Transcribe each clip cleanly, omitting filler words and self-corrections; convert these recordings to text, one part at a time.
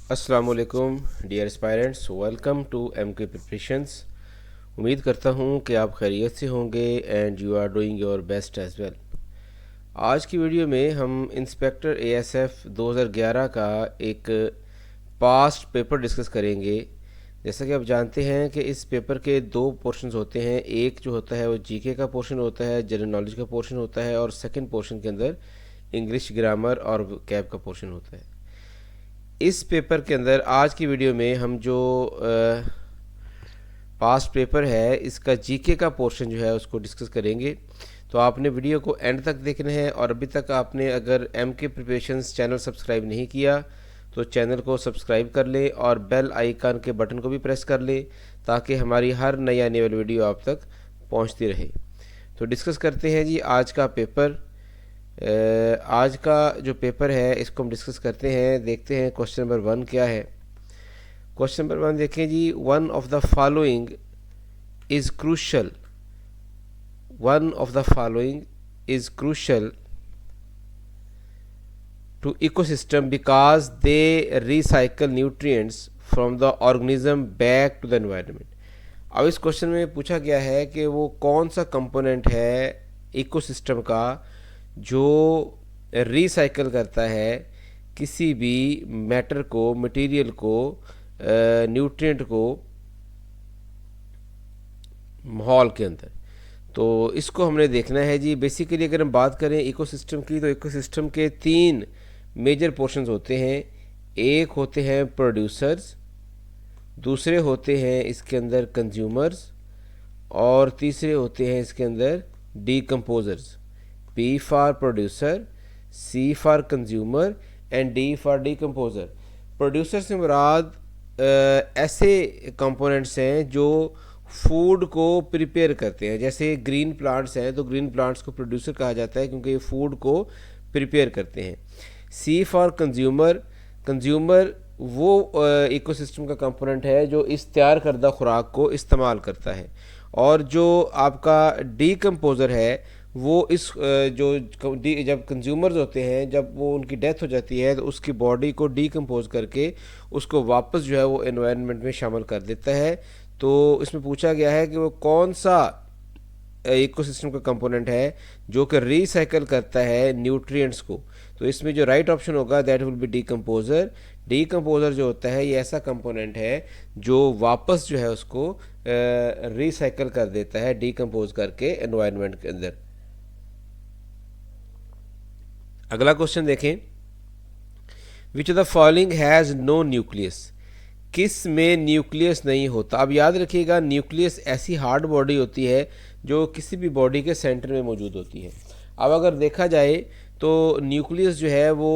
अस्सलाम वालेकुम dear aspirants, welcome to MK preparations. उम्मीद करता हूँ कि आप खैरियत से होंगे and you are doing your best as well. आज की वीडियो में हम इंस्पेक्टर ASF 2011 का एक पास्ट पेपर डिस्कस करेंगे। जैसा कि आप जानते हैं कि इस पेपर के दो पोर्शंस होते हैं। एक जो होता है वो GK का पोर्शन होता है, जनरल नॉलेज का पोर्शन होता है, और सेकंड पोर्शन के अंदर इंग्लिश ग्रामर और कैब का पोर्शन होता है। इस पेपर के अंदर आज की वीडियो में हम जो पास्ट पेपर है इसका GK का पोर्शन जो है उसको डिस्कस करेंगे। तो आपने वीडियो को एंड तक देखना है, और अभी तक आपने अगर MK प्रिपरेशंस चैनल सब्सक्राइब नहीं किया तो चैनल को सब्सक्राइब कर लें और बेल आइकन के बटन को भी प्रेस कर लें ताकि हमारी हर नई आने वाली वीडियो आप तक पहुंचती रहे। तो डिस्कस करते हैं जी आज का पेपर। आज का जो पेपर है इसको हम डिस्कस करते हैं। देखते हैं क्वेश्चन नंबर 1 क्या है। क्वेश्चन नंबर 1 देखें जी। One of the following is crucial, one of the following is crucial to ecosystem because they recycle nutrients from the organism back to the environment. अब इस क्वेश्चन में पूछा गया है कि वो कौन सा कंपोनेंट है इकोसिस्टम का जो रिसाइकल करता है किसी भी मैटर को, मटेरियल को, न्यूट्रिएंट को माहौल के अंदर। तो इसको हमने देखना है जी। बेसिकली अगर हम बात करें इकोसिस्टम की तो इकोसिस्टम के 3 मेजर पोर्शंस होते हैं। एक होते हैं प्रोड्यूसर्स, दूसरे होते हैं इसके अंदर कंज्यूमर्स, और तीसरे होते हैं इसके अंदर decomposers. P for producer, C for consumer and D for decomposer। Producer से मुराद ऐसे कंपोनेंट्स हैं जो फूड को प्रिपेयर करते हैं। जैसे ग्रीन प्लांट्स हैं तो ग्रीन प्लांट्स को प्रोड्यूसर कहा जाता है क्योंकि ये फूड को प्रिपेयर करते हैं। C फॉर कंज्यूमर, कंज्यूमर वो इकोसिस्टम का कंपोनेंट है जो इस तैयार करदा खुराक को इस्तेमाल करता है। और जो आपका डीकम्पोज़र है वो इस जब कंज्यूमर्स होते हैं, जब वो उनकी डेथ हो जाती है तो उसकी बॉडी को डीकम्पोज करके उसको वापस जो है वो एनवायरनमेंट में शामिल कर देता है। तो इसमें पूछा गया है कि वो कौन सा इकोसिस्टम का कंपोनेंट है जो कि रिसाइकल करता है न्यूट्रिएंट्स को। तो इसमें जो राइट ऑप्शन होगा that will be decomposer. Decomposer जो होता है ये ऐसा कंपोनेंट है जो वापस जो है उसको रिसाइकल कर देता है, डीकम्पोज करके एनवायरनमेंट के अंदर। अगला क्वेश्चन देखें। Which of the following has no nucleus, किस में न्यूक्लियस नहीं होता। अब याद रखिएगा न्यूक्लियस ऐसी हार्ड बॉडी होती है जो किसी भी बॉडी के सेंटर में मौजूद होती है। अब अगर देखा जाए तो न्यूक्लियस जो है वो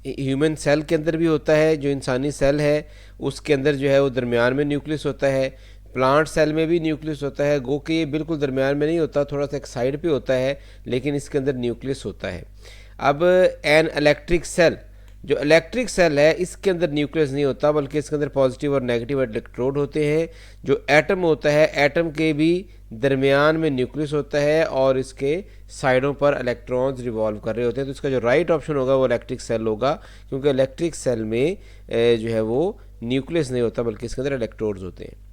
ह्यूमन सेल के अंदर भी होता है। जो इंसानी सेल है उसके अंदर जो है वो दरमियान में न्यूक्लियस होता है। प्लांट सेल में भी न्यूक्लियस होता है, गो कि ये बिल्कुल दरमियान में नहीं होता, थोड़ा सा एक साइड पे होता है, लेकिन इसके अंदर न्यूक्लियस होता है। अब एन इलेक्ट्रिक सेल, जो इलेक्ट्रिक सेल है इसके अंदर न्यूक्लियस नहीं होता बल्कि इसके अंदर पॉजिटिव और नेगेटिव इलेक्ट्रोड होते हैं। जो एटम होता है, एटम के भी दरमियान में न्यूक्लियस होता है और इसके साइडों पर इलेक्ट्रॉन्स रिवॉल्व कर रहे होते हैं। तो इसका जो राइट ऑप्शन होगा वो इलेक्ट्रिक सेल होगा, क्योंकि इलेक्ट्रिक सेल में जो है वो न्यूक्लियस नहीं होता बल्कि इसके अंदर इलेक्ट्रोड्स होते हैं।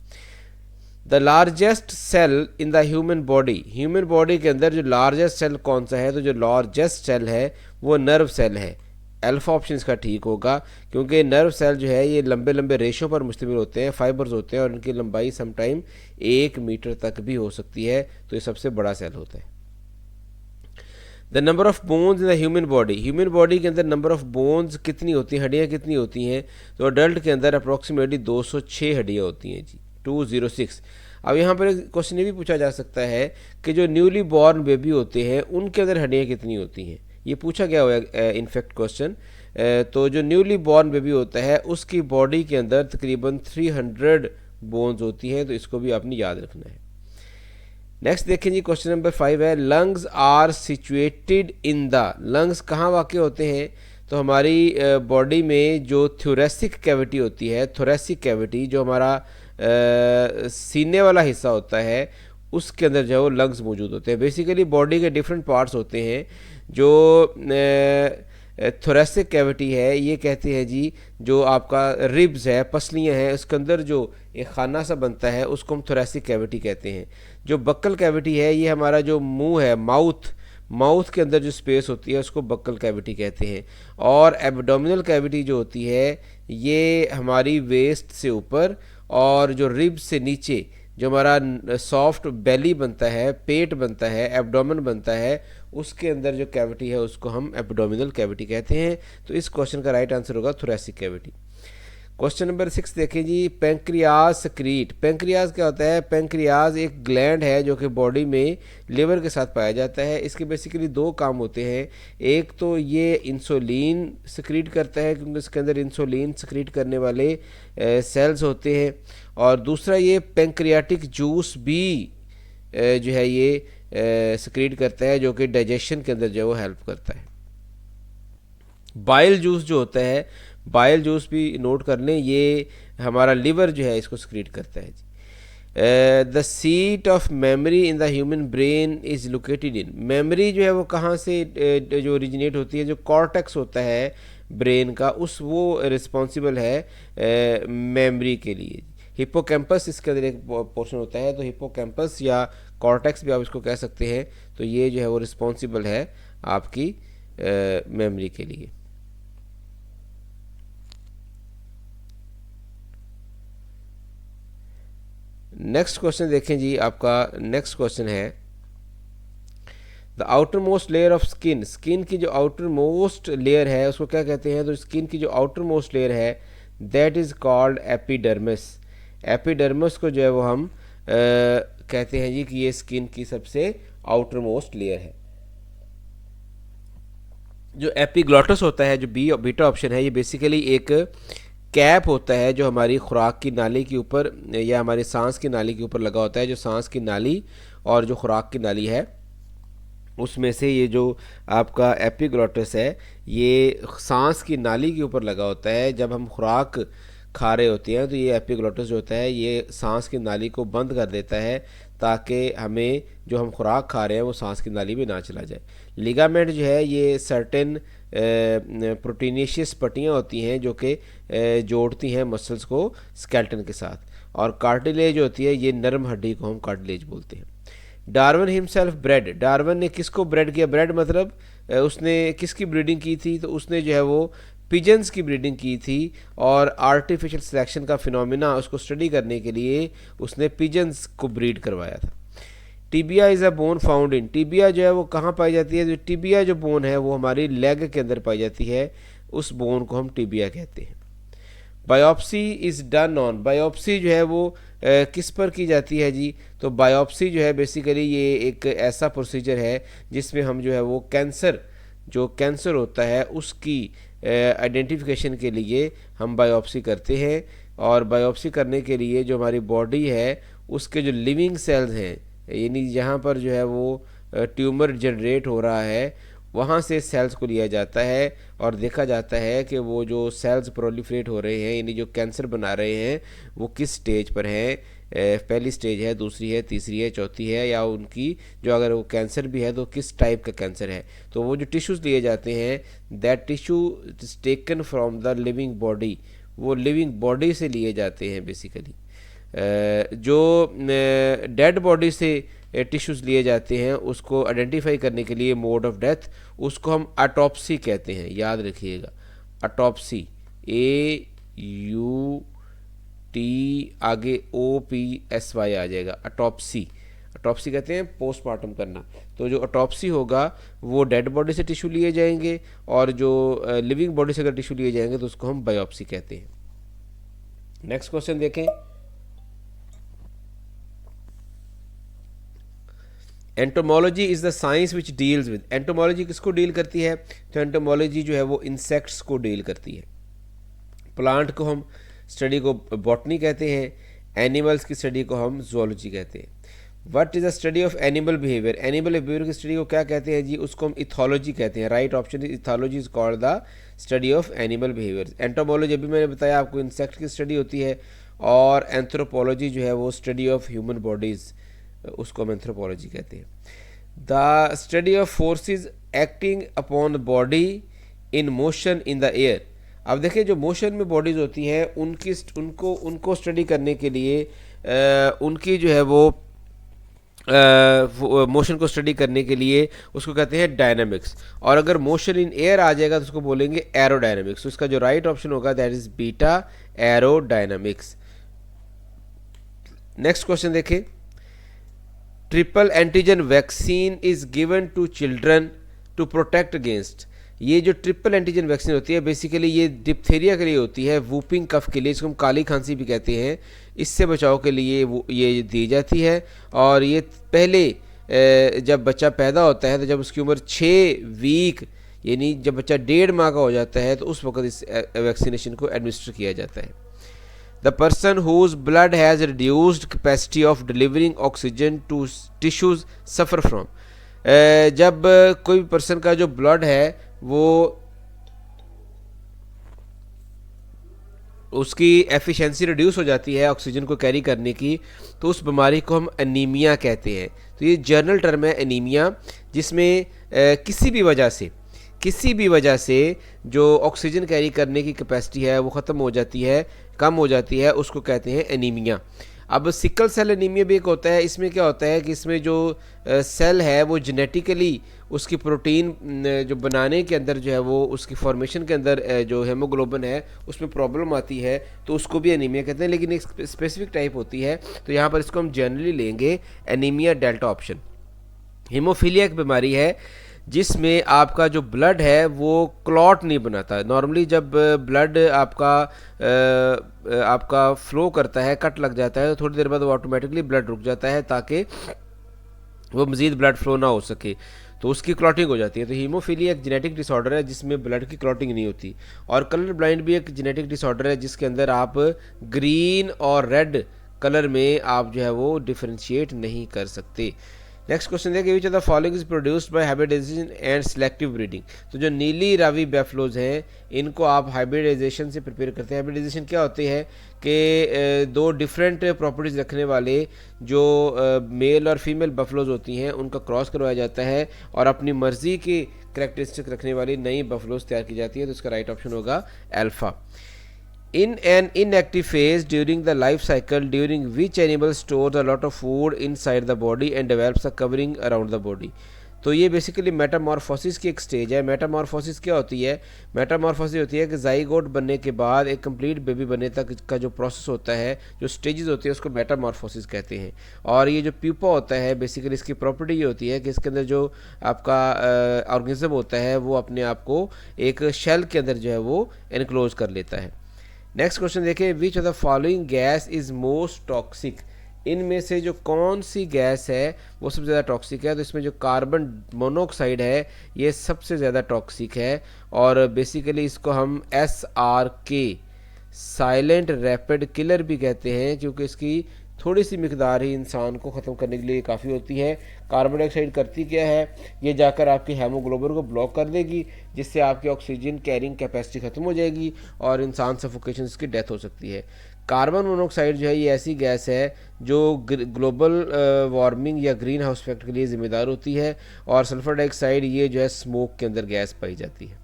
The largest cell in the human body, human body के अंदर जो लार्जेस्ट सेल कौन सा है, तो जो लार्जेस्ट सेल है वो नर्व सेल है। अल्फा ऑप्शन इसका ठीक होगा, क्योंकि नर्व सेल जो है ये लंबे लंबे रेशों पर मुश्तमिल होते हैं, फाइबर्स होते हैं, और इनकी लंबाई समटाइम 1 मीटर तक भी हो सकती है। तो ये सबसे बड़ा सेल होता है। The number of bones in the human body, human body के अंदर नंबर ऑफ बोन्स कितनी होती हैं, हड्डियाँ कितनी होती हैं, तो अडल्ट के अंदर अप्रॉक्सीमेटली 206 हड्डियाँ होती हैं जी, 206। अब यहाँ पर क्वेश्चन ये भी पूछा जा सकता है कि जो न्यूली बॉर्न बेबी होते हैं उनके अंदर हड्डियाँ कितनी होती हैं, ये पूछा गया हुआ है इनफैक्ट क्वेश्चन। तो जो न्यूली बॉर्न बेबी होता है उसकी बॉडी के अंदर तकरीबन 300 बोन्स होती हैं, तो इसको भी आपने याद रखना है। नेक्स्ट देखें जी, क्वेश्चन नंबर 5 है। Lungs are situated in the, lungs कहाँ वाक़ होते हैं, तो हमारी बॉडी में जो थोरेसिक कैविटी होती है, थोरेसिक कैविटी जो हमारा सीने वाला हिस्सा होता है उसके अंदर जो है वो लंग्स मौजूद होते हैं। बेसिकली बॉडी के डिफरेंट पार्ट्स होते हैं जो थोरेसिक कैविटी है, ये कहते हैं जी जो आपका रिब्स है, पसलियाँ हैं, उसके अंदर जो एक खाना सा बनता है उसको हम थोरेसिक कैविटी कहते हैं। जो बक्कल कैविटी है ये हमारा जो मुंह है, माउथ के अंदर जो स्पेस होती है उसको बक्कल कैविटी कहते हैं। और एब्डोमिनल कैविटी जो होती है ये हमारी वेस्ट से ऊपर और जो रिब्स से नीचे जो हमारा सॉफ्ट बेली बनता है, पेट बनता है, एब्डोमेन बनता है, उसके अंदर जो कैविटी है उसको हम एब्डोमिनल कैविटी कहते हैं। तो इस क्वेश्चन का राइट आंसर होगा थोरेसिक कैविटी। क्वेश्चन नंबर 6 देखें जी, पेंक्रियाज सक्रीट। पेंक्रियाज क्या होता है? पेंक्रियाज एक ग्लैंड है जो कि बॉडी में लिवर के साथ पाया जाता है। इसके बेसिकली दो काम होते हैं। एक तो ये इंसुलिन सक्रीट करता है क्योंकि इसके अंदर इंसुलिन सक्रीट करने वाले सेल्स होते हैं, और दूसरा ये पेंक्रियाटिक जूस भी जो है ये सक्रीट करता है जो कि डाइजेशन के अंदर जो है वो हेल्प करता है। बाइल जूस जो होता है, बाइल जूस भी नोट कर लें, ये हमारा लिवर जो है इसको सक्रीट करता है जी। The seat of memory in the human brain is located in. Memory जो है वो कहाँ से जो ओरिजिनेट होती है? जो कॉर्टेक्स होता है ब्रेन का, उस वो रिस्पॉन्सिबल है मेमोरी के लिए। हिप्पोकैम्पस इसके अंदर एक पोर्शन होता है, तो हिप्पोकैम्पस या कॉर्टेक्स भी आप इसको कह सकते हैं। तो ये जो है वो रिस्पॉन्सिबल है आपकी मेमोरी के लिए। नेक्स्ट क्वेश्चन देखें जी, आपका नेक्स्ट क्वेश्चन है the outer most layer of skin. Skin की जो आउटर मोस्ट लेयर है उसको क्या कहते हैं? तो स्किन की जो आउटर मोस्ट लेयर है that is called epidermis. Epidermis को जो है वो हम कहते हैं जी कि ये स्किन की सबसे आउटर मोस्ट लेयर है। जो एपिग्लॉटस होता है, जो बीटा ऑप्शन है, ये बेसिकली एक कैप होता है जो हमारी खुराक की नाली के ऊपर या हमारी सांस की नाली के ऊपर लगा होता है। जो सांस की नाली और जो खुराक की नाली है उसमें से ये जो आपका एपिग्लॉटस है ये सांस की नाली के ऊपर लगा होता है। जब हम खुराक खा रहे होते हैं तो ये एपिग्लॉटस जो होता है ये सांस की नाली को बंद कर देता है ताकि हमें जो हम खुराक खा रहे हैं वो सांस की नाली में ना चला जाए। लिगामेंट जो है ये सर्टेन प्रोटीनेशियस पट्टियाँ होती हैं जो कि जोड़ती हैं मसल्स को स्केल्टन के साथ। और कार्टिलेज होती है, ये नरम हड्डी को हम कार्टिलेज बोलते हैं। Darwin himself bread. डार्विन ने किसको ब्रेड किया? ब्रेड मतलब उसने किसकी ब्रीडिंग की थी? तो उसने जो है वो पिजन्स की ब्रीडिंग की थी, और आर्टिफिशियल सिलेक्शन का फिनोमिना उसको स्टडी करने के लिए उसने पिजन्स को ब्रीड करवाया था। Tibia is a bone found in. Tibia जो है वो कहाँ पाई जाती है? जो टिबिया जो बोन है वो हमारी लेग के अंदर पाई जाती है, उस बोन को हम टिबिया कहते हैं। Biopsy is done on. Biopsy जो है वो किस पर की जाती है जी? तो बायोप्सी जो है बेसिकली ये एक ऐसा प्रोसीजर है जिसमें हम जो है वो कैंसर होता है उसकी आइडेंटिफिकेशन के लिए हम बायोप्सी करते हैं। और बायोप्सी करने के लिए जो हमारी बॉडी है उसके जो लिविंग सेल्स हैं, यानी जहाँ पर जो है वो ट्यूमर जनरेट हो रहा है वहाँ से सेल्स को लिया जाता है और देखा जाता है कि वो जो सेल्स प्रोलिफरेट हो रहे हैं, यानी जो कैंसर बना रहे हैं, वो किस स्टेज पर हैं। पहली स्टेज है, दूसरी है, तीसरी है, चौथी है, या उनकी जो अगर वो कैंसर भी है तो किस टाइप का कैंसर है। तो वो जो टिश्यूज़ लिए जाते हैं that tissue is taken from the living body, वो लिविंग बॉडी से लिए जाते हैं बेसिकली। जो डेड बॉडी से टिश्यूज़ लिए जाते हैं उसको आइडेंटिफाई करने के लिए मोड ऑफ डेथ, उसको हम ऑटोप्सी कहते हैं, याद रखिएगा। ऑटोप्सी, AUT आगे OPSY आ जाएगा, ऑटोप्सी। ऑटोप्सी कहते हैं पोस्टमार्टम करना। तो जो ऑटोप्सी होगा वो डेड बॉडी से टिश्यू लिए जाएंगे, और जो लिविंग बॉडी से अगर टिश्यू लिए जाएंगे तो उसको हम बायोप्सी कहते हैं। नेक्स्ट क्वेश्चन देखें, entomology is the science which deals with. Entomology किसको डील करती है? तो एंटोमोलॉजी जो है वो इंसेक्ट्स को डील करती है। प्लांट को हम स्टडी को बॉटनी कहते हैं, एनिमल्स की स्टडी को हम जूलॉजी कहते हैं। What is the study of animal behaviour. Animal behaviour की स्टडी को क्या कहते हैं जी? उसको हम इथोलॉजी कहते हैं। Right option is ethology is called the study of animal behaviour. Entomology अभी मैंने बताया आपको इंसेक्ट की स्टडी होती है, और एंथ्रोपोलॉजी जो है वो स्टडी ऑफ ह्यूमन बॉडीज़, उसको हम एंथ्रोपोलॉजी कहते हैं। The study of forces acting upon the body in motion in the air. अब देखिए जो मोशन में बॉडीज़ होती हैं उनको स्टडी करने के लिए उनकी जो है वो मोशन को स्टडी करने के लिए उसको कहते हैं डायनामिक्स। और अगर मोशन इन एयर आ जाएगा तो उसको बोलेंगे एरोडायनामिक्स। तो इसका जो राइट ऑप्शन होगा that is beta aerodynamics. Next question देखें, triple antigen vaccine is given to children to protect against. ये जो ट्रिपल एंटीजन वैक्सीन होती है बेसिकली ये डिप्थीरिया के लिए होती है, वूपिंग कफ के लिए, इसको हम काली खांसी भी कहते हैं, इससे बचाव के लिए वो ये दी जाती है। और ये पहले जब बच्चा पैदा होता है तो जब उसकी उम्र 6 वीक यानी जब बच्चा 1.5 माह का हो जाता है तो उस वक्त इस वैक्सीनेशन को एडमिनिस्टर किया जाता है। The person whose blood has reduced capacity of delivering oxygen to tissues suffer from. जब कोई पर्सन का जो ब्लड है वो उसकी एफिशिएंसी रिड्यूस हो जाती है ऑक्सीजन को कैरी करने की, तो उस बीमारी को हम एनीमिया कहते हैं। तो ये जर्नल टर्म है एनीमिया, जिसमें किसी भी वजह से जो ऑक्सीजन कैरी करने की कैपेसिटी है वो ख़त्म हो जाती है, कम हो जाती है, उसको कहते हैं एनीमिया। अब सिकल सेल एनीमिया भी एक होता है। इसमें क्या होता है कि इसमें जो सेल है वो जेनेटिकली उसकी प्रोटीन जो बनाने के अंदर जो है वो उसकी फॉर्मेशन के अंदर जो हेमोग्लोबिन है उसमें प्रॉब्लम आती है, तो उसको भी एनीमिया कहते हैं, लेकिन एक स्पेसिफिक टाइप होती है। तो यहाँ पर इसको हम जनरली लेंगे एनीमिया डेल्टा ऑप्शन। हीमोफीलिया एक बीमारी है जिसमें आपका जो ब्लड है वो क्लॉट नहीं बनाता। नॉर्मली जब ब्लड आपका फ्लो करता है, कट लग जाता है, तो थोड़ी देर बाद वो ऑटोमेटिकली ब्लड रुक जाता है ताकि वो मज़ीद ब्लड फ्लो ना हो सके, तो उसकी क्लॉटिंग हो जाती है। तो हीमोफीलिया एक जेनेटिक डिसऑर्डर है जिसमें ब्लड की क्लॉटिंग नहीं होती। और कलर ब्लाइंड भी एक जेनेटिक डिसऑर्डर है जिसके अंदर आप ग्रीन और रेड कलर में आप जो है वो डिफ्रेंशिएट नहीं कर सकते। नेक्स्ट क्वेश्चन देखिए, विच of the following is produced by hybridization and selective breeding. तो जो नीली रावी बैफलोज हैं इनको आप हाइब्रिडाइजेशन से प्रिपेयर करते हैं। हाइब्रिडाइजेशन क्या होती है कि दो डिफरेंट प्रॉपर्टीज़ रखने वाले जो मेल और फीमेल बफलोज होती हैं उनका क्रॉस करवाया जाता है और अपनी मर्जी की करेक्टरिस्टिक रखने वाली नई बफलोज तैयार की जाती है। तो इसका राइट ऑप्शन होगा alpha. In an inactive phase during the life cycle during which animal stores a lot of food inside the body and develops a covering around the body। तो ये बेसिकली मेटामॉर्फोसिस की एक stage है। Metamorphosis क्या होती है? Metamorphosis होती है कि जाइगोट बनने के बाद एक कंप्लीट बेबी बनने तक का जो प्रोसेस होता है, जो स्टेजेस होती है, उसको मेटामॉर्फोसिस कहते हैं। और ये जो प्यूपा होता है बेसिकली इसकी प्रॉपर्टी ये होती है कि इसके अंदर जो आपका ऑर्गेनिज्म होता है वो अपने आप को एक शेल के अंदर जो है वो एनक्लोज कर लेता है। नेक्स्ट क्वेश्चन देखिए, विच of the following gas is most toxic. इनमें से जो कौन सी गैस है वो सबसे ज़्यादा टॉक्सिक है? तो इसमें जो कार्बन मोनोऑक्साइड है ये सबसे ज़्यादा टॉक्सिक है और बेसिकली इसको हम SRK साइलेंट रैपिड किलर भी कहते हैं, क्योंकि इसकी थोड़ी सी मिकदार ही इंसान को ख़त्म करने के लिए काफ़ी होती है। कार्बन डाइऑक्साइड करती क्या है, ये जाकर आपकी हेमोग्लोबिन को ब्लॉक कर देगी जिससे आपकी ऑक्सीजन कैरिंग कैपेसिटी ख़त्म हो जाएगी और इंसान सफोकेशन की डेथ हो सकती है। कार्बन मोनोऑक्साइड जो है ये ऐसी गैस है जो ग्लोबल वार्मिंग या ग्रीन हाउस इफेक्ट के लिए ज़िम्मेदार होती है और सल्फर डाइऑक्साइड ये जो है स्मोक के अंदर गैस पाई जाती है।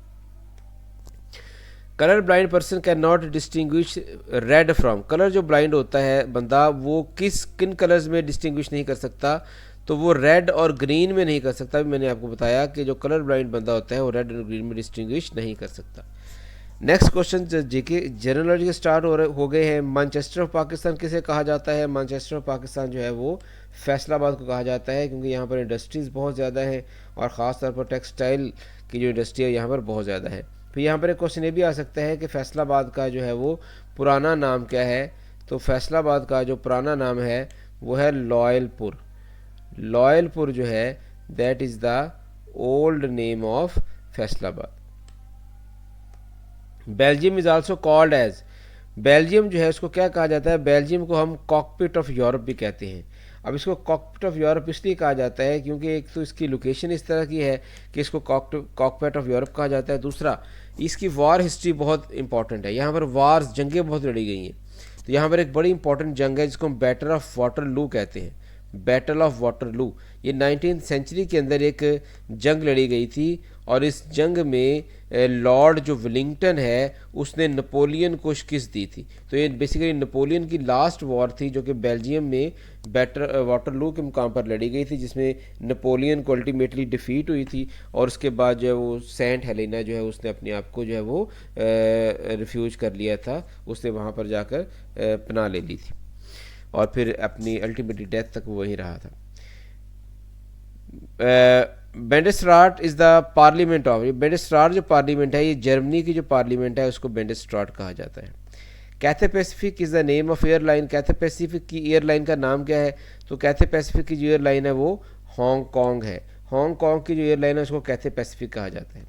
Colour blind person can not distinguish red from. Colour जो ब्लाइंड होता है बंदा वो किन कलर्स में डिस्टिंग्विश नहीं कर सकता? तो वो रेड और ग्रीन में नहीं कर सकता। अभी मैंने आपको बताया कि जो कलर ब्लाइंड बंदा होता है वो रेड और ग्रीन में डिस्टिंग्विश नहीं कर सकता। नेक्स्ट क्वेश्चन जेके जनरल नॉलेज के स्टार्ट हो गए हैं। मैनचेस्टर ऑफ पाकिस्तान किसे कहा जाता है? मैनचेस्टर ऑफ पाकिस्तान जो है वो फैसलाबाद को कहा जाता है, क्योंकि यहाँ पर इंडस्ट्रीज़ बहुत ज़्यादा हैं और ख़ास तौर पर टेक्सटाइल की जो इंडस्ट्री है यहाँ पर बहुत ज़्यादा है। फिर यहाँ पर एक क्वेश्चन ये भी आ सकता है कि फैसलाबाद का जो है वो पुराना नाम क्या है? तो फैसलाबाद का जो पुराना नाम है वो है लॉयलपुर। लॉयलपुर जो है that is the old name of Faisalabad. Belgium is also called as. Belgium जो है उसको क्या कहा जाता है? बेल्जियम को हम कॉकपिट ऑफ यूरोप भी कहते हैं। अब इसको कॉकपिट ऑफ यूरोप इसलिए कहा जाता है क्योंकि एक तो इसकी लोकेशन इस तरह की है कि इसको कॉकपिट ऑफ यूरोप कहा जाता है। दूसरा, इसकी वार हिस्ट्री बहुत इंपॉर्टेंट है। यहाँ पर वार्स, जंगें बहुत लड़ी गई हैं। तो यहाँ पर एक बड़ी इंपॉर्टेंट जंग है जिसको हम बैटल ऑफ वाटरलू कहते हैं। Battle of Waterloo. ये 19th सेंचुरी के अंदर एक जंग लड़ी गई थी और इस जंग में लॉर्ड जो विलिंगटन है उसने नेपोलियन को शिकस्त दी थी। तो ये बेसिकली नेपोलियन की लास्ट वॉर थी जो कि बेल्जियम में वाटरलू के मुकाम पर लड़ी गई थी, जिसमें नेपोलियन को अल्टीमेटली डिफीट हुई थी और उसके बाद जो है वो सेंट हेलेना जो है उसने अपने आप को जो है वो रिफ्यूज कर लिया था, उसने वहाँ पर जाकर पनाह ले ली थी और फिर अपनी अल्टीमेटली डेथ तक वो वहीं रहा था। बेंडेस्ट्राट इज़ द पार्लियामेंट ऑफ, ये बेंडेस्ट्राट जो पार्लियामेंट है ये जर्मनी की जो पार्लियामेंट है उसको बेंडेस्ट्राट कहा जाता है। Cathay Pacific is the name of airline, Cathay Pacific की एयरलाइन का नाम क्या है? तो कैथे पैसिफिक की जो एयरलाइन है वो हांगकॉन्ग है। हांगकॉन्ग की जो एयरलाइन है उसको कैथे पैसिफिक कहा जाता है।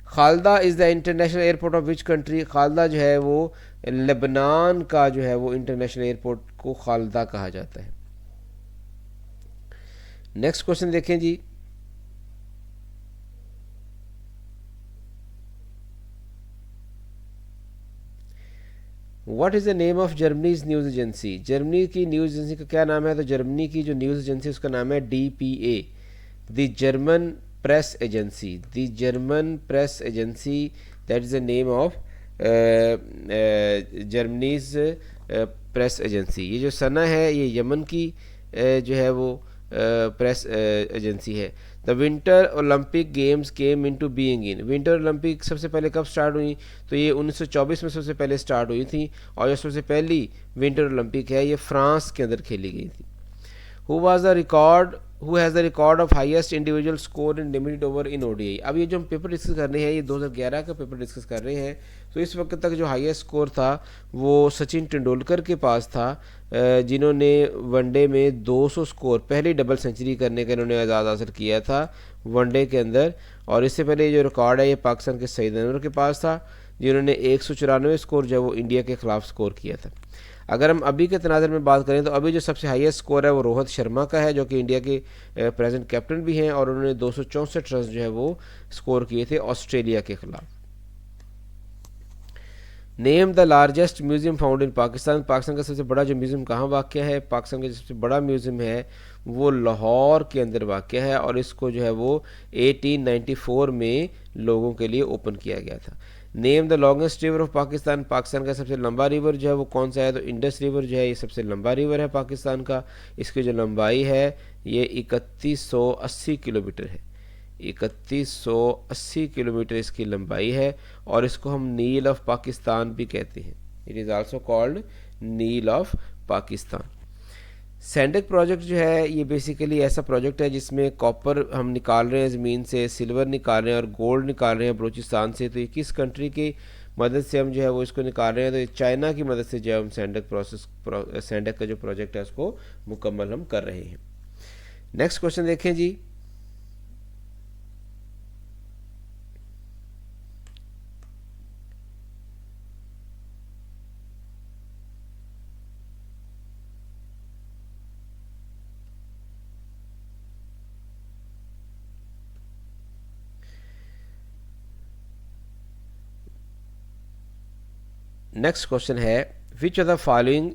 Khalda is the international airport of which country, Khalda जो है वो लेबनान का जो है वो इंटरनेशनल एयरपोर्ट को खालदा कहा जाता है। नेक्स्ट क्वेश्चन देखें जी। What is the name of Germany's news agency, Germany की न्यूज़ एजेंसी का क्या नाम है? तो जर्मनी की जो न्यूज़ एजेंसी उसका नाम है DPA, the German press agency, the German press agency, that is the name of Germany's press agency. ये जो सना है ये यमन की जो है वो प्रेस एजेंसी है। The winter Olympic games came into being in, winter Olympic सबसे पहले कब स्टार्ट हुई? तो ये 1924 में सबसे पहले स्टार्ट हुई थी और जो सबसे पहली विंटर ओलंपिक है ये फ्रांस के अंदर खेली गई थी। Who has the record of highest individual score in limited over in ODI। अब ये जो हम पेपर डिस्कस कर रहे हैं ये 2011 का पेपर डिस्कस कर रहे हैं, तो इस वक्त तक जो हाईएस्ट स्कोर था वो सचिन तेंदुलकर के पास था, जिन्होंने वनडे में 200 स्कोर, पहली डबल सेंचुरी करने का इन्होंने आज़ाद हासिल किया था वनडे के अंदर। और इससे पहले ये जो रिकॉर्ड है ये पाकिस्तान के सईद अनवर के पास था, जिन्होंने 194 स्कोर जो है वो इंडिया के ख़िलाफ़ स्कोर किया था। अगर हम अभी के तनाज़र में बात करें तो अभी जो सबसे हाईएस्ट स्कोर है वो रोहित शर्मा का है, जो कि इंडिया के प्रेजेंट कैप्टन भी हैं और उन्होंने 264 रन जो है वो स्कोर किए थे ऑस्ट्रेलिया के खिलाफ। Name the largest museum found in Pakistan, Pakistan का सबसे बड़ा जो म्यूज़ियम कहाँ वाक़या है? पाकिस्तान का जो सबसे बड़ा म्यूज़ियम है वो लाहौर के अंदर वाक़या है और इसको जो है वो 1894 में लोगों के लिए ओपन किया गया था। Name the longest river of Pakistan, Pakistan का सबसे लंबा रिवर जो है वो कौन सा है? तो इंडस रिवर जो है ये सबसे लंबा रिवर है पाकिस्तान का, इसकी जो लंबाई है ये 3180 किलोमीटर है, 3180 किलोमीटर इसकी लंबाई है और इसको हम नील ऑफ पाकिस्तान भी कहते हैं। It is also called Nile of Pakistan. Saindak project जो है ये बेसिकली ऐसा प्रोजेक्ट है जिसमें कॉपर हम निकाल रहे हैं ज़मीन से, सिल्वर निकाल रहे हैं और गोल्ड निकाल रहे हैं बलूचिस्तान से। तो ये किस कंट्री की मदद से हम जो है वो इसको निकाल रहे हैं? तो ये चाइना की मदद से जो है हम सैंडक का जो प्रोजेक्ट है उसको मुकम्मल हम कर रहे हैं। नेक्स्ट क्वेश्चन देखें जी। नेक्स्ट क्वेश्चन है which of the following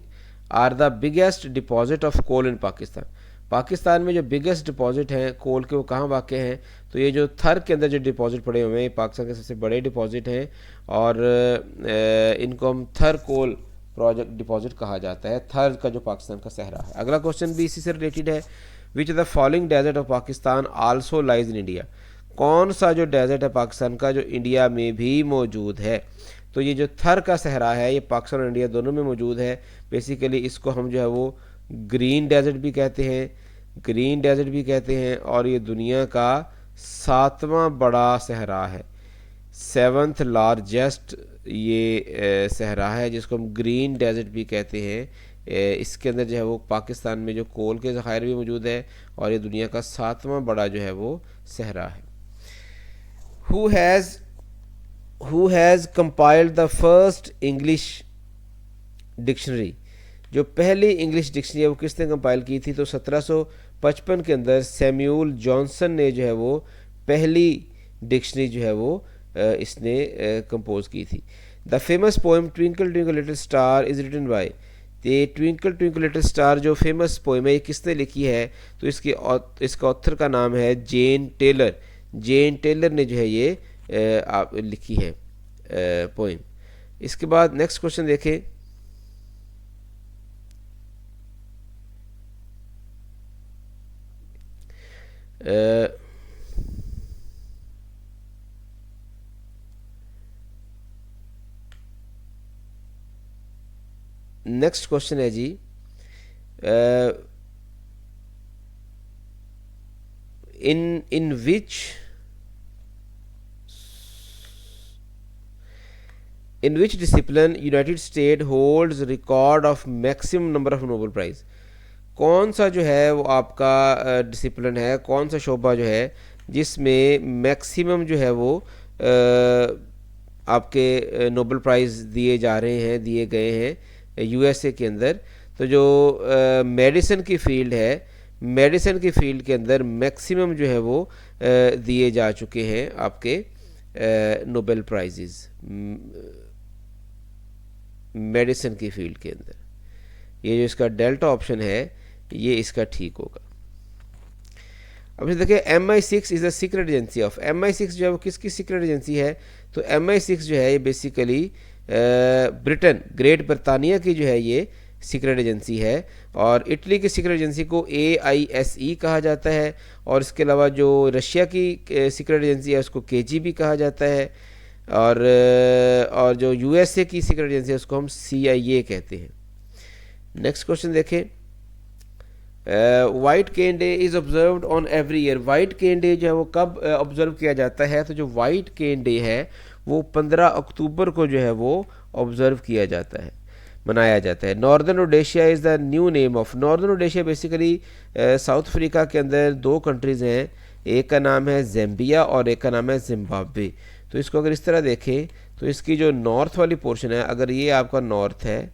are the biggest deposit of coal in Pakistan, Pakistan में जो बिगेस्ट डिपॉजिट हैं कोल के वो कहाँ वाक़ हैं? तो ये जो थर के अंदर जो डिपॉजिट पड़े हुए हैं पाकिस्तान के सबसे बड़े डिपॉजिट हैं और इनको हम थर कोल प्रोजेक्ट डिपॉजिट कहा जाता है, थर का जो पाकिस्तान का सहरा है। अगला क्वेश्चन भी इसी से रिलेटेड है। Which of the following desert of Pakistan also lies in India, कौन सा जो डेजर्ट है पाकिस्तान का जो इंडिया में भी मौजूद है? तो ये जो थर का सहरा है ये पाकिस्तान और इंडिया दोनों में मौजूद है। बेसिकली इसको हम जो है वो ग्रीन डेजर्ट भी कहते हैं, ग्रीन डेजर्ट भी कहते हैं और ये दुनिया का 7वां बड़ा सहरा है, 7th लार्जेस्ट ये सहरा है जिसको हम ग्रीन डेजर्ट भी कहते हैं। इसके अंदर जो है वो पाकिस्तान में जो कोल के ज़खायर भी मौजूद है और ये दुनिया का 7वां बड़ा जो है वो सहरा है। Who has compiled the first English dictionary, जो पहली इंग्लिश डिक्शनरी है वो किसने कंपाइल की थी? तो 1755 के अंदर सैम्यूल जॉनसन ने जो है वो पहली डिक्शनरी जो है वो इसने कंपोज की थी। The famous poem twinkle twinkle little star is written by, ये ट्विंकल ट्विंकल लिटिल स्टार जो फेमस पोएम है ये किसने लिखी है? तो इसका ऑथर का नाम है जेन टेलर। जेन टेलर ने जो है ये आप लिखी है पोएम। इसके बाद नेक्स्ट क्वेश्चन देखें। नेक्स्ट क्वेश्चन है जी, in which discipline United State holds record of maximum number of Nobel prize? कौन सा जो है वो आपका डिसिप्लिन है, कौन सा शोबा जो है जिसमें मैक्सिमम जो है वो आपके नोबेल प्राइज़ दिए जा रहे हैं, दिए गए हैं यूएसए के अंदर? तो जो मेडिसिन की फील्ड है, मेडिसिन की फील्ड के अंदर मैक्सिमम जो है वो दिए जा चुके हैं आपके नोबेल प्राइजेज़ मेडिसिन की फील्ड के अंदर। ये जो इसका डेल्टा ऑप्शन है ये इसका ठीक होगा। अब देखिए MI6 is a secret agency of, MI6 जो है वो किसकी सीक्रेट एजेंसी है? तो MI6 जो है ये बेसिकली ब्रिटेन, ग्रेट ब्रिटानिया की जो है ये सीक्रेट एजेंसी है, और इटली की सीक्रेट एजेंसी को AISE कहा जाता है, और इसके अलावा जो रशिया की सीक्रेट एजेंसी है उसको KGB कहा जाता है, और जो USA की सीक्रेट एजेंसी है उसको हम CIA कहते हैं। नेक्स्ट क्वेश्चन देखें। White cane day is observed on every year. White cane day जो है वो कब ऑब्जर्व किया जाता है? तो जो वाइट केन डे है वो 15 अक्टूबर को जो है वो ऑब्जर्व किया जाता है, मनाया जाता है। Northern Rhodesia is the new name of, northern Rhodesia basically south Africa के अंदर दो कंट्रीज़ हैं, एक का नाम है ज़ैम्बिया और एक का नाम है जिम्बाब्वे। तो इसको अगर इस तरह देखें तो इसकी जो नॉर्थ वाली पोर्शन है, अगर ये आपका नॉर्थ है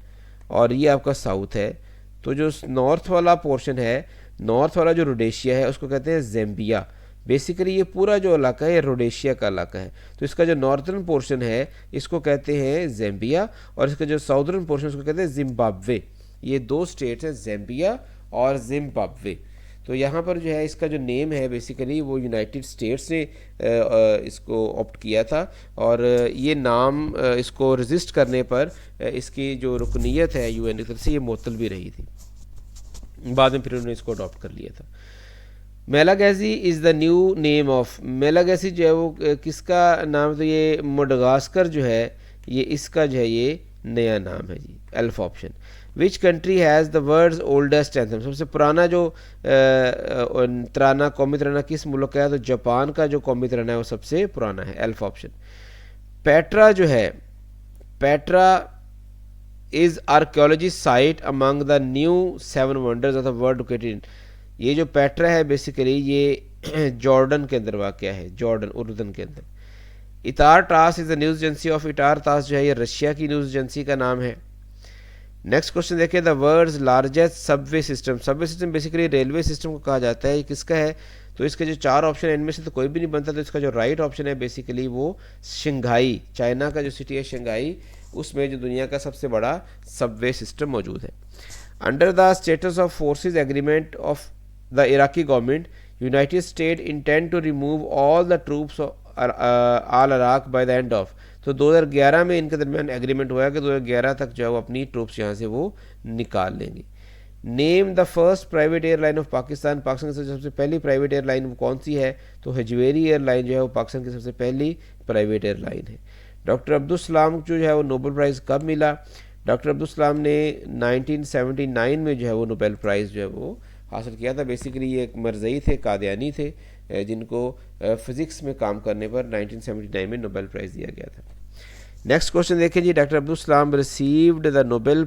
और ये आपका साउथ है, तो जो नॉर्थ वाला पोर्शन है, नॉर्थ वाला जो रोडेशिया है उसको कहते हैं ज़ैम्बिया। बेसिकली ये पूरा जो इलाका है ये रोडेशिया का इलाका है, तो इसका जो नॉर्थर्न पोर्शन है इसको कहते हैं ज़ैम्बिया, और इसका जो साउदर्न पोर्शन उसको कहते हैं जिम्बाब्वे। ये दो स्टेट्स हैं, ज़ैम्बिया और जिम्बाब्वे। तो यहाँ पर जो है इसका जो नेम है बेसिकली वो यूनाइटेड स्टेट्स ने इसको ऑप्ट किया था, और ये नाम इसको रजिस्ट करने पर इसकी जो रुकनीत है UN की तरफ से ये मुअत्तल भी रही थी, बाद में फिर उन्होंने इसको अडॉप्ट कर लिया था। Malagasy is the new name of, Malagasy जो है वो किसका नाम? तो ये मडागास्कर जो है ये इसका जो है ये नया नाम है जी, alpha option. Which country has the world's oldest anthem, सबसे पुराना जो तराना, कौमी तराना किस मुल्क का है? तो जापान का जो कौमी तराना है वो सबसे पुराना है, अल्फा ऑप्शन। पेट्रा जो है, Petra is archaeology site among the new 7 wonders of the world located. ये जो पेट्रा है बेसिकली ये जॉर्डन के अंदर वाक़या है, जॉर्डन उर्दन के अंदर। ITAR TASS is the news agency of, ITAR TASS जो है ये रशिया की न्यूज़ एजेंसी का नाम है। नेक्स्ट क्वेश्चन देखिए, the world's largest subway system, subway system basically railway system को कहा जाता है, ये किसका है? तो इसके जो 4 ऑप्शन है इनमें से तो कोई भी नहीं बनता, तो इसका जो राइट ऑप्शन है बेसिकली वो शंघाई, चाइना का जो सिटी है शंघाई, उसमें जो दुनिया का सबसे बड़ा सबवे सिस्टम मौजूद है। Under the status of forces agreement of the Iraqi government, United State intend to remove all the troops all Iraq by the end of. तो 2011 में इनके दरमियान एग्रीमेंट हुआ है कि 2011 तक जो है वो अपनी ट्रूप्स यहाँ से वो निकाल लेंगे। Name the first private airline of Pakistan, Pakistan की सबसे पहली प्राइवेट एयरलाइन वो कौन सी है? तो हजवेरी एयरलाइन जो है वो पाकिस्तान की सबसे पहली प्राइवेट एयरलाइन है। डॉक्टर अब्दुल सलाम जो है वो नोबेल प्राइज़ कब मिला? डॉक्टर अब्दुल सलाम ने 1979 में जो है वो नोबेल प्राइज़ जो है वो हासिल किया था। बेसिकली ये एक मरज़ई थे, कादियानी थे, जिनको फ़िज़िक्स में काम करने पर 1979 में नोबेल प्राइज़ दिया गया था। नेक्स्ट क्वेश्चन देखें जी, doctor Abdul Salam received the Nobel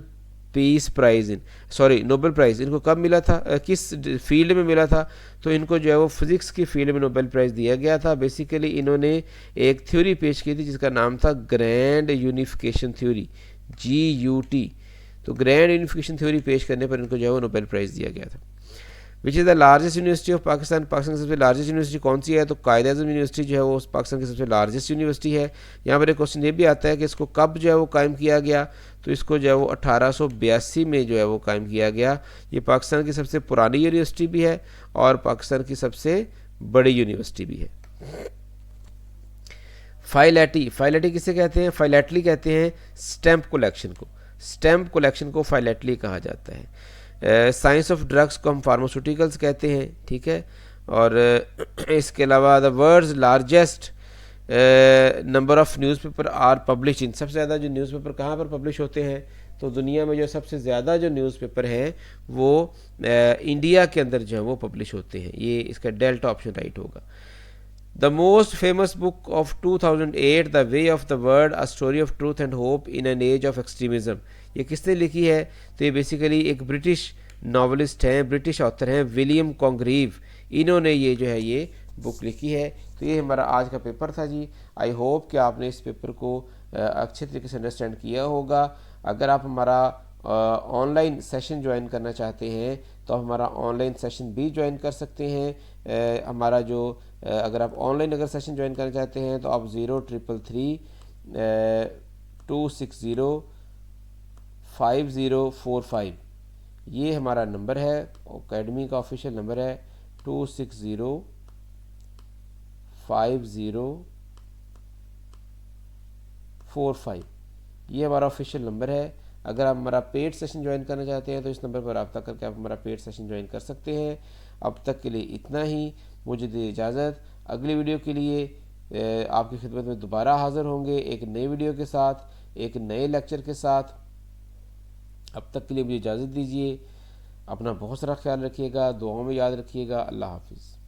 peace prize Nobel prize इनको कब मिला था, किस फील्ड में मिला था? तो इनको जो है वो फिज़िक्स की फील्ड में नोबेल प्राइज़ दिया गया था। बेसिकली इन्होंने एक थ्योरी पेश की थी जिसका नाम था ग्रैंड यूनिफिकेशन थ्योरी, GUT। तो ग्रैंड यूनिफिकेशन थ्योरी पेश करने पर इनको जो है वो नोबेल प्राइज़ दिया गया था। Which is the largest university of Pakistan, Pakistan की सबसे लार्जेस्ट यूनिवर्सिटी कौन सी है? तो कायद-ए-आज़म यूनिवर्सिटी जो है वो पाकिस्तान की सबसे लार्जेस्ट यूनिवर्सिटी है। यहाँ पर एक क्वेश्चन ये भी आता है कि इसको कब जो है वो कायम किया गया? तो इसको जो है वो 1882 में जो है वो कायम किया गया। ये पाकिस्तान की सबसे पुरानी यूनिवर्सिटी भी है और पाकिस्तान की सबसे बड़ी यूनिवर्सिटी भी है। फाइलेटी किसे कहते हैं? फाइलेटली कहते हैं स्टैम्प कलेक्शन को। स्टैम्प कलेक्शन को फाइलेटली कहा जाता है। साइंस ऑफ ड्रग्स को हम फार्मास्यूटिकल्स कहते हैं, ठीक है। और इसके अलावा the world's largest number of newspaper are publish in. सबसे ज़्यादा जो न्यूज़पेपर कहाँ पर पब्लिश होते हैं? तो दुनिया में जो सबसे ज़्यादा जो न्यूज़पेपर हैं वो इंडिया के अंदर जो है वो पब्लिश होते हैं। ये इसका डेल्टा ऑप्शन राइट होगा। The most famous book of 2008 the way of the world a story of truth and hope in an age of extremism. ये किसने लिखी है? तो ये बेसिकली एक ब्रिटिश नॉवलिस्ट हैं, ब्रिटिश ऑथर हैं, विलियम कॉन्ग्रीव। इन्होंने ये जो है ये बुक लिखी है। तो ये हमारा आज का पेपर था जी। आई होप कि आपने इस पेपर को अच्छे तरीके से अंडरस्टैंड किया होगा। अगर आप हमारा ऑनलाइन सेशन ज्वाइन करना चाहते हैं तो आप हमारा ऑनलाइन सेशन भी ज्वाइन कर सकते हैं। हमारा जो अगर आप ऑनलाइन अगर सेशन ज्वाइन करना चाहते हैं तो आप 0333-260-5045 ये हमारा नंबर है, अकेडमी का ऑफिशियल नंबर है 260-5045। ये हमारा ऑफिशियल नंबर है। अगर आप हमारा पेड सेशन ज्वाइन करना चाहते हैं तो इस नंबर पर रब्ता करके आप हमारा पेड सेशन ज्वाइन कर सकते हैं। अब तक के लिए इतना ही, मुझे दे इजाज़त। अगली वीडियो के लिए आपकी खिदमत में दोबारा हाज़िर होंगे एक नई वीडियो के साथ, एक नए लेक्चर के साथ। अब तक के लिए मुझे इजाज़त दीजिए। अपना बहुत सारा ख्याल रखिएगा, दुआओं में याद रखिएगा। अल्लाह हाफिज़।